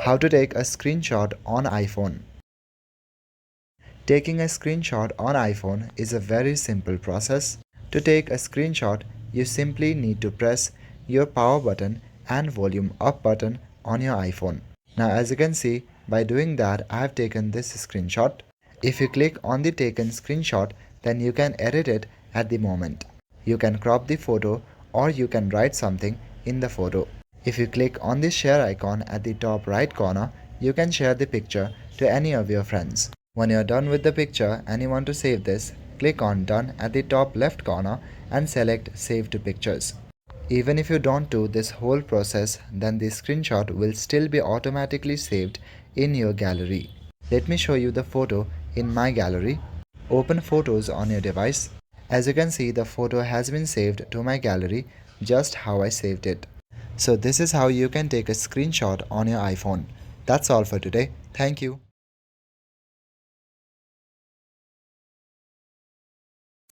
How to take a screenshot on iPhone. Taking a screenshot on iPhone is a very simple process. To take a screenshot, you simply need to press your power button and volume up button on your iPhone. Now as you can see, by doing that I have taken this screenshot. If you click on the taken screenshot, then you can edit it at the moment. You can crop the photo or you can write something in the photo. If you click on the share icon at the top right corner, you can share the picture to any of your friends. When you are done with the picture and you want to save this, click on Done at the top left corner and select Save to Pictures. Even if you don't do this whole process, then the screenshot will still be automatically saved in your gallery. Let me show you the photo in my gallery. Open Photos on your device. As you can see, the photo has been saved to my gallery just how I saved it. So this is how you can take a screenshot on your iPhone. That's all for today. Thank you.